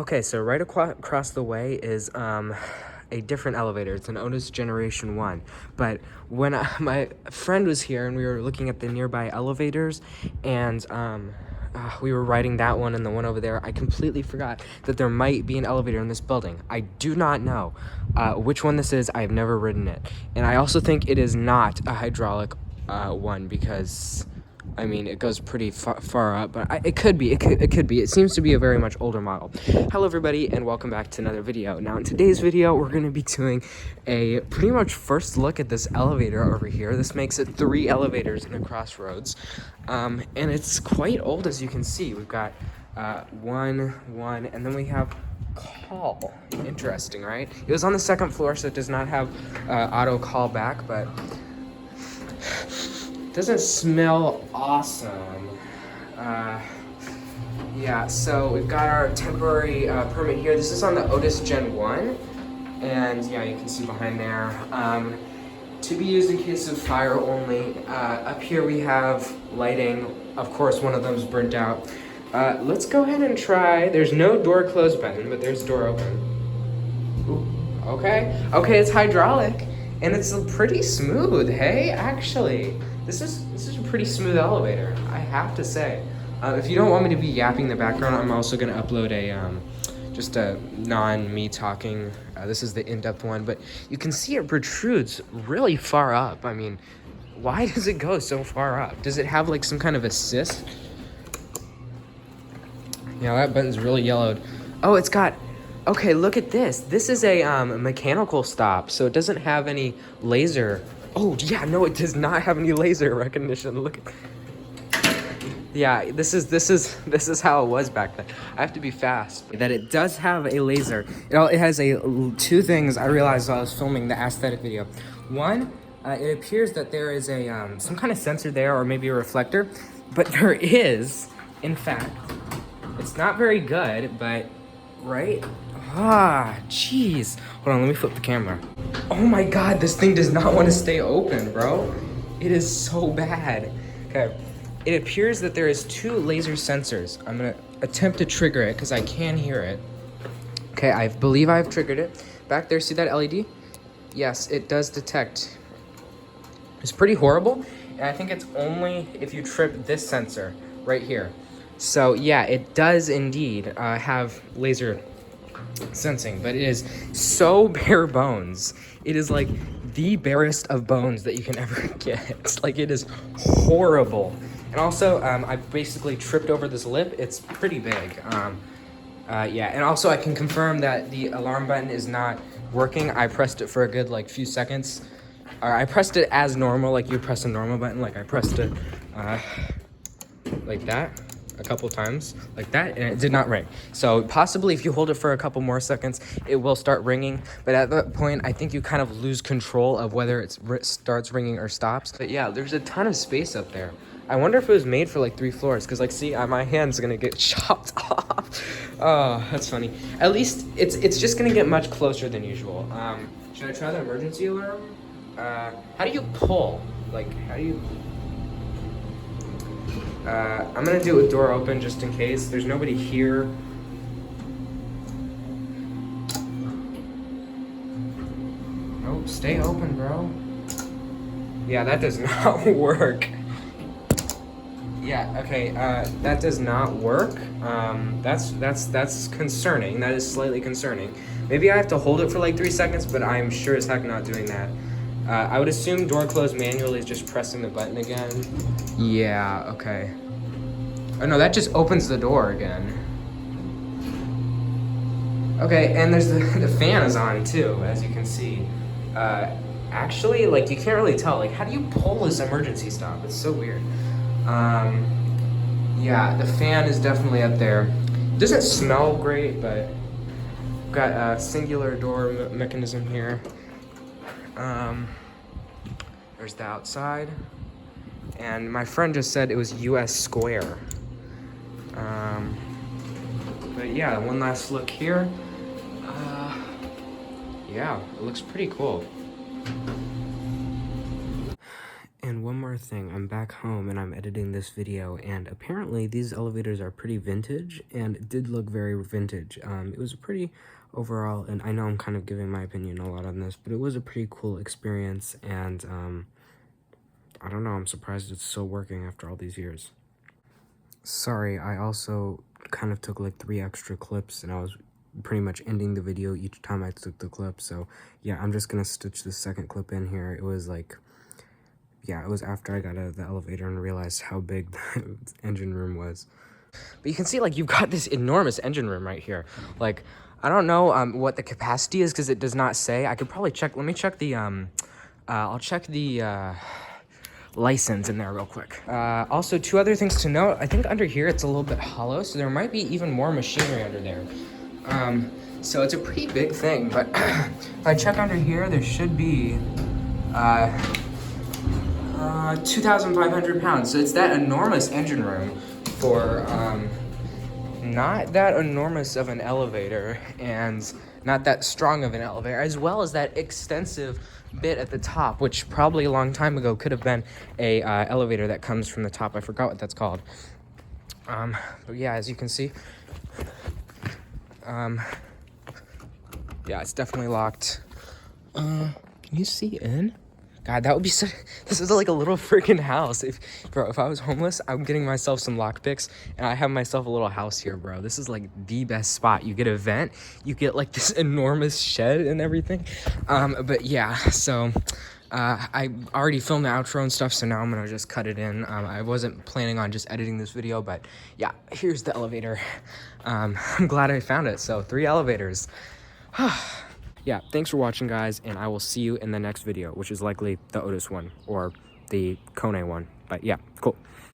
Okay, so right across the way is a different elevator. It's an Otis Generation 1. But when my friend was here and we were looking at the nearby elevators and we were riding that one and the one over there, I completely forgot that there might be an elevator in this building. I do not know which one this is. I've never ridden it. And I also think it is not a hydraulic one because I mean, it goes pretty far up, but it could be. It could be. It seems to be a very much older model. Hello, everybody, and welcome back to another video. Now, in today's video, we're going to be doing a pretty much first look at this elevator over here. This makes it 3 elevators in a crossroads, and it's quite old, as you can see. We've got one, and then we have call. Interesting, right? It was on the 2nd floor, so it does not have auto call back, but doesn't smell awesome. Yeah, so we've got our temporary permit here. This is on the Otis Gen 1, and yeah, you can see behind there. To be used in case of fire only. Up here we have lighting. Of course, one of them's burnt out. Let's go ahead and try. There's no door close button, but there's door open. Ooh, okay. Okay, it's hydraulic, and it's pretty smooth, hey, actually. This is a pretty smooth elevator, I have to say. If you don't want me to be yapping in the background, I'm also going to upload a just a non-me talking. This is the in-depth one, but you can see it protrudes really far up. I mean, why does it go so far up? Does it have like some kind of assist? Yeah, that button's really yellowed. Oh, it's got. Okay, look at this. This is a mechanical stop, so it doesn't have any laser. Oh, yeah, no, it does not have any laser recognition. Look at. Yeah, this is how it was back then. I have to be fast. That it does have a laser. It has two things I realized while I was filming the aesthetic video. One, it appears that there is a some kind of sensor there, or maybe a reflector, but there is, in fact. It's not very good, but right? Ah, jeez. Hold on, let me flip the camera. Oh my god, this thing does not want to stay open, bro. It is so bad. Okay, it appears that there is 2 laser sensors. I'm gonna attempt to trigger it because I can hear it. Okay, I believe I've triggered it. Back there, see that LED? Yes, it does detect. It's pretty horrible, and I think it's only if you trip this sensor right here. So yeah, it does indeed have laser sensing, but it is so bare bones. It is like the barest of bones that you can ever get. Like, it is horrible. And also, I basically tripped over this lip. It's pretty big. Yeah, and also I can confirm that the alarm button is not working. I pressed it for a good like few seconds. I pressed it as normal, like you press a normal button. Like I pressed it like that a couple times, like that, and it did not ring. So possibly if you hold it for a couple more seconds, it will start ringing. But at that point, I think you kind of lose control of whether it starts ringing or stops. But yeah, there's a ton of space up there. I wonder if it was made for like 3 floors, because like, see, my hand's gonna get chopped off. Oh, that's funny. At least it's just gonna get much closer than usual. Should I try the emergency alarm? How do you pull? Like, how do you? I'm gonna do it with door open just in case. There's nobody here. Nope, stay open, bro. Yeah, that does not work. Yeah, okay, that does not work. That's concerning. That is slightly concerning. Maybe I have to hold it for like 3 seconds, but I'm sure as heck not doing that. I would assume door close manually is just pressing the button again. Yeah, okay. Oh no, that just opens the door again. Okay, and there's the fan is on too, as you can see. Actually, like, you can't really tell. Like, how do you pull this emergency stop? It's so weird. Yeah, the fan is definitely up there. It doesn't smell great, but we've got a singular door mechanism here. There's the outside, and my friend just said it was US square. But yeah, one last look here. Yeah, it looks pretty cool. And one more thing, I'm back home and I'm editing this video, and apparently these elevators are pretty vintage, and it did look very vintage. It was a pretty overall, and I know I'm kind of giving my opinion a lot on this, but it was a pretty cool experience, and I don't know, I'm surprised it's still working after all these years. Sorry, I also kind of took like 3 extra clips, and I was pretty much ending the video each time I took the clip, so yeah, I'm just gonna stitch the second clip in here. It was like, yeah, it was after I got out of the elevator and realized how big the engine room was. But you can see, like, you've got this enormous engine room right here. Like, I don't know what the capacity is because it does not say. I could probably check. Let me check the, I'll check the license in there real quick. Also, 2 other things to note. I think under here it's a little bit hollow, so there might be even more machinery under there. So it's a pretty big thing, but if I check under here, there should be 2,500 pounds. So it's that enormous engine room for not that enormous of an elevator and not that strong of an elevator, as well as that extensive bit at the top, which probably a long time ago could have been a elevator that comes from the top. I forgot what that's called. But yeah, as you can see, yeah, it's definitely locked. Can you see in? God, that would be so. This is like a little freaking house. If I was homeless, I'm getting myself some lockpicks, and I have myself a little house here, bro. This is like the best spot. You get a vent, you get like this enormous shed and everything. But yeah, so I already filmed the outro and stuff, so now I'm gonna just cut it in. I wasn't planning on just editing this video, but yeah, here's the elevator. I'm glad I found it. So 3 elevators. Yeah, thanks for watching, guys, and I will see you in the next video, which is likely the Otis one or the Kone one. But yeah, cool.